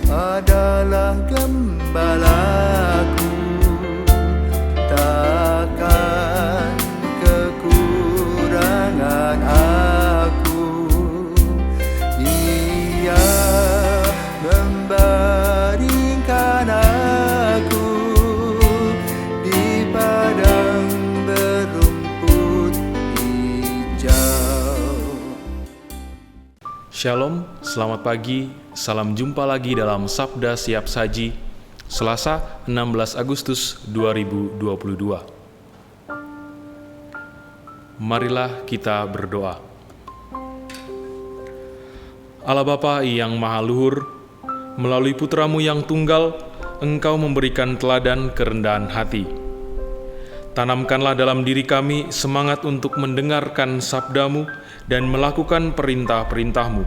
adalah gembalaku, takkan kekurangan aku. Ia membaringkan aku di padang berumput hijau. Shalom, selamat pagi, salam jumpa lagi dalam Sabda Siap Saji, Selasa 16 Agustus 2022. Marilah kita berdoa. Allah Bapa yang Maha Luhur, melalui Putramu yang tunggal, Engkau memberikan teladan kerendahan hati. Tanamkanlah dalam diri kami semangat untuk mendengarkan sabda-Mu dan melakukan perintah-perintah-Mu.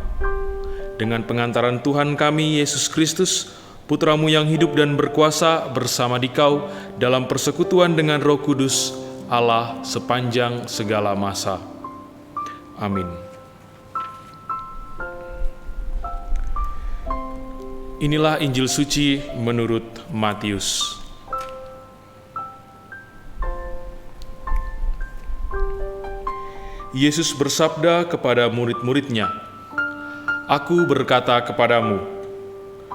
Dengan pengantaran Tuhan kami, Yesus Kristus, Putra-Mu yang hidup dan berkuasa bersama Dikau dalam persekutuan dengan Roh Kudus, Allah sepanjang segala masa. Amin. Inilah Injil Suci menurut Matius. Yesus bersabda kepada murid-muridnya, "Aku berkata kepadamu,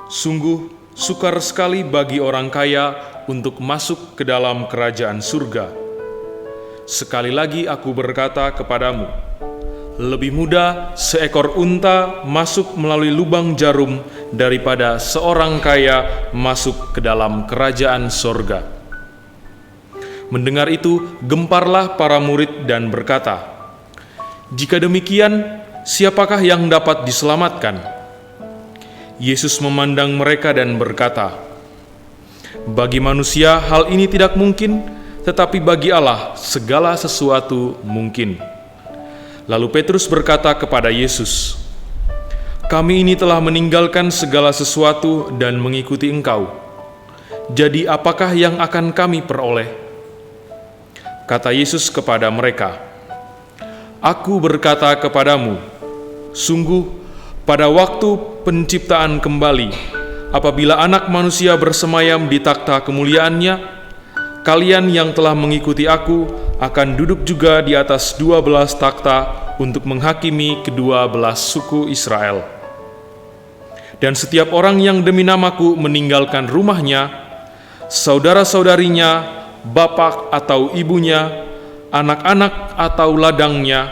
sungguh sukar sekali bagi orang kaya untuk masuk ke dalam kerajaan surga. Sekali lagi aku berkata kepadamu, lebih mudah seekor unta masuk melalui lubang jarum daripada seorang kaya masuk ke dalam kerajaan surga." Mendengar itu, gemparlah para murid dan berkata, "Jika demikian, siapakah yang dapat diselamatkan?" Yesus memandang mereka dan berkata, "Bagi manusia hal ini tidak mungkin, tetapi bagi Allah segala sesuatu mungkin." Lalu Petrus berkata kepada Yesus, "Kami ini telah meninggalkan segala sesuatu dan mengikuti Engkau. Jadi apakah yang akan kami peroleh?" Kata Yesus kepada mereka, "Aku berkata kepadamu, sungguh pada waktu penciptaan kembali, apabila Anak Manusia bersemayam di takhta kemuliaannya, kalian yang telah mengikuti aku akan duduk juga di atas 12 takhta untuk menghakimi kedua belas suku Israel. Dan setiap orang yang demi namaku meninggalkan rumahnya, saudara-saudarinya, bapak atau ibunya, anak-anak atau ladangnya,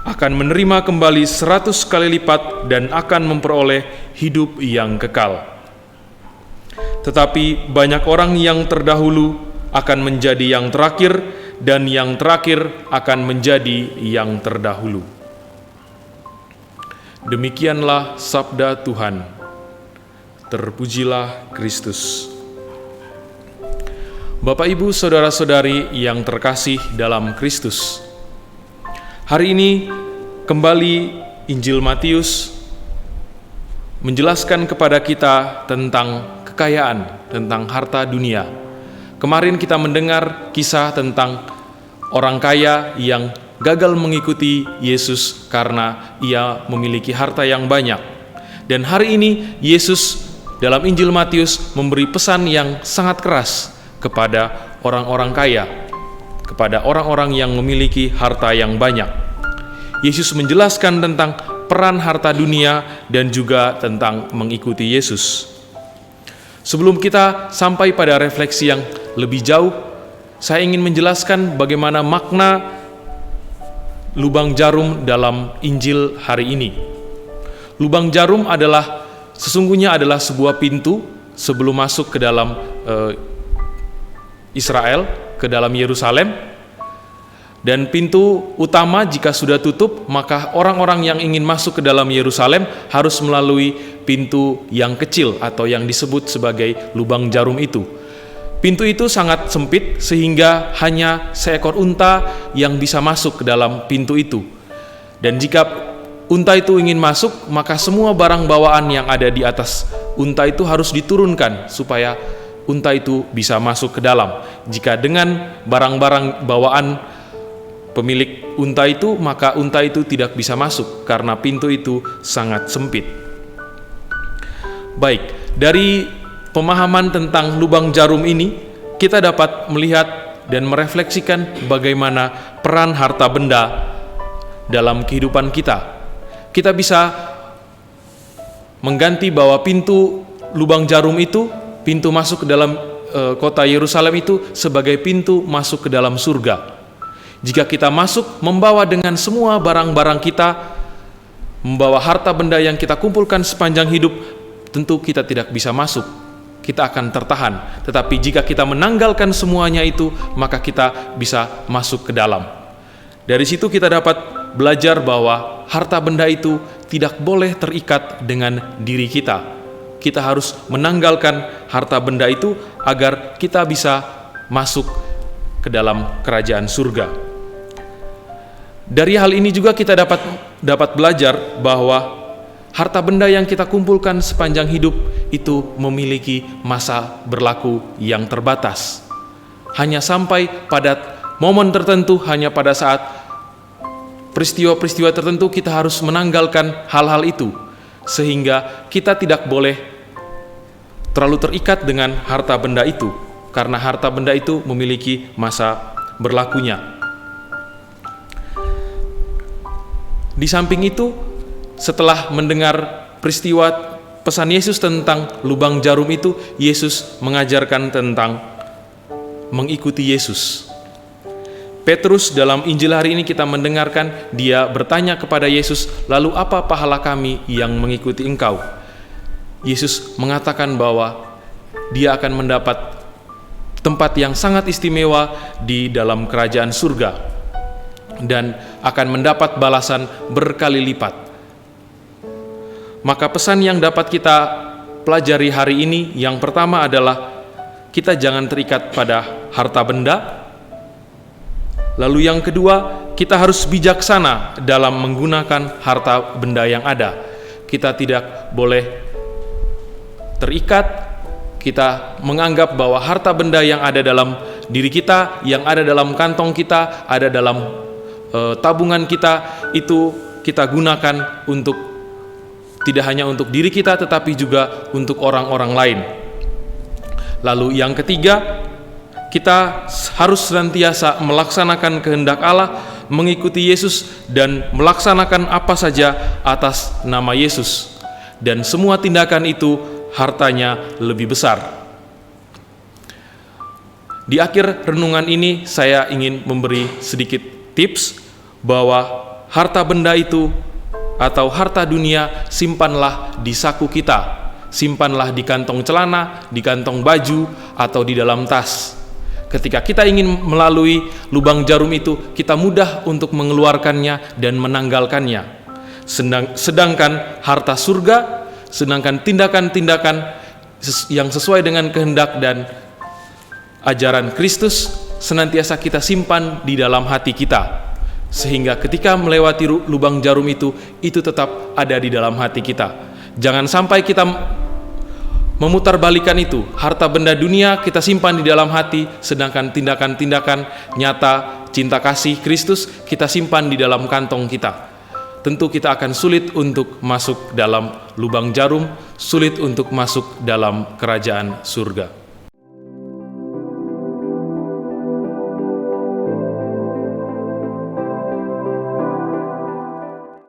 akan menerima kembali 100 kali lipat dan akan memperoleh hidup yang kekal. Tetapi banyak orang yang terdahulu akan menjadi yang terakhir, dan yang terakhir akan menjadi yang terdahulu." Demikianlah sabda Tuhan. Terpujilah Kristus. Bapak, Ibu, Saudara-saudari yang terkasih dalam Kristus, hari ini kembali Injil Matius menjelaskan kepada kita tentang kekayaan, tentang harta dunia. Kemarin kita mendengar kisah tentang orang kaya yang gagal mengikuti Yesus karena ia memiliki harta yang banyak. Dan hari ini Yesus dalam Injil Matius memberi pesan yang sangat keras kepada orang-orang kaya, kepada orang-orang yang memiliki harta yang banyak. Yesus menjelaskan tentang peran harta dunia dan juga tentang mengikuti Yesus. Sebelum kita sampai pada refleksi yang lebih jauh, saya ingin menjelaskan bagaimana makna lubang jarum dalam Injil hari ini. Lubang jarum sesungguhnya adalah sebuah pintu sebelum masuk ke dalam Israel, ke dalam Yerusalem. Dan pintu utama jika sudah tutup, maka orang-orang yang ingin masuk ke dalam Yerusalem harus melalui pintu yang kecil atau yang disebut sebagai lubang jarum itu. Pintu itu sangat sempit sehingga hanya seekor unta yang bisa masuk ke dalam pintu itu. Dan jika unta itu ingin masuk, maka semua barang bawaan yang ada di atas unta itu harus diturunkan supaya unta itu bisa masuk ke dalam. Jika dengan barang-barang bawaan pemilik unta itu, maka unta itu tidak bisa masuk karena pintu itu sangat sempit. Baik, Dari pemahaman tentang lubang jarum ini, kita dapat melihat dan merefleksikan bagaimana peran harta benda dalam kehidupan kita. Kita bisa mengganti bahwa pintu lubang jarum itu, pintu masuk ke dalam kota Yerusalem itu sebagai pintu masuk ke dalam surga. Jika kita masuk membawa dengan semua barang-barang kita, membawa harta benda yang kita kumpulkan sepanjang hidup, tentu kita tidak bisa masuk. Kita akan tertahan. Tetapi jika kita menanggalkan semuanya itu, maka kita bisa masuk ke dalam. Dari situ kita dapat belajar bahwa harta benda itu tidak boleh terikat dengan diri kita. Kita harus menanggalkan harta benda itu agar kita bisa masuk ke dalam kerajaan surga. Dari hal ini juga kita dapat belajar bahwa harta benda yang kita kumpulkan sepanjang hidup itu memiliki masa berlaku yang terbatas. Hanya sampai pada momen tertentu, hanya pada saat peristiwa-peristiwa tertentu kita harus menanggalkan hal-hal itu, sehingga kita tidak boleh terlalu terikat dengan harta benda itu, karena harta benda itu memiliki masa berlakunya. Di samping itu, setelah mendengar peristiwa pesan Yesus tentang lubang jarum itu, Yesus mengajarkan tentang mengikuti Yesus. Petrus dalam Injil hari ini kita mendengarkan dia bertanya kepada Yesus, "Lalu apa pahala kami yang mengikuti Engkau?" Yesus mengatakan bahwa dia akan mendapat tempat yang sangat istimewa di dalam kerajaan surga dan akan mendapat balasan berkali lipat. Maka pesan yang dapat kita pelajari hari ini, yang pertama adalah kita jangan terikat pada harta benda. Lalu yang kedua, kita harus bijaksana dalam menggunakan harta benda yang ada. Kita tidak boleh terikat, kita menganggap bahwa harta benda yang ada dalam diri kita, yang ada dalam kantong kita, ada dalam tabungan kita, itu kita gunakan untuk tidak hanya untuk diri kita, tetapi juga untuk orang-orang lain. Lalu yang ketiga, kita harus senantiasa melaksanakan kehendak Allah, mengikuti Yesus, dan melaksanakan apa saja atas nama Yesus. Dan semua tindakan itu hartanya lebih besar. Di akhir renungan ini saya ingin memberi sedikit tips bahwa harta benda itu atau harta dunia simpanlah di saku kita, simpanlah di kantong celana, di kantong baju, atau di dalam tas. Ketika kita ingin melalui lubang jarum itu, kita mudah untuk mengeluarkannya dan menanggalkannya. Sedangkan harta surga, sedangkan tindakan-tindakan yang sesuai dengan kehendak dan ajaran Kristus senantiasa kita simpan di dalam hati kita, sehingga ketika melewati lubang jarum itu tetap ada di dalam hati kita. Jangan sampai kita memutarbalikan itu. Harta benda dunia kita simpan di dalam hati, sedangkan tindakan-tindakan nyata cinta kasih Kristus kita simpan di dalam kantong kita. Tentu kita akan sulit untuk masuk dalam lubang jarum, sulit untuk masuk dalam kerajaan surga.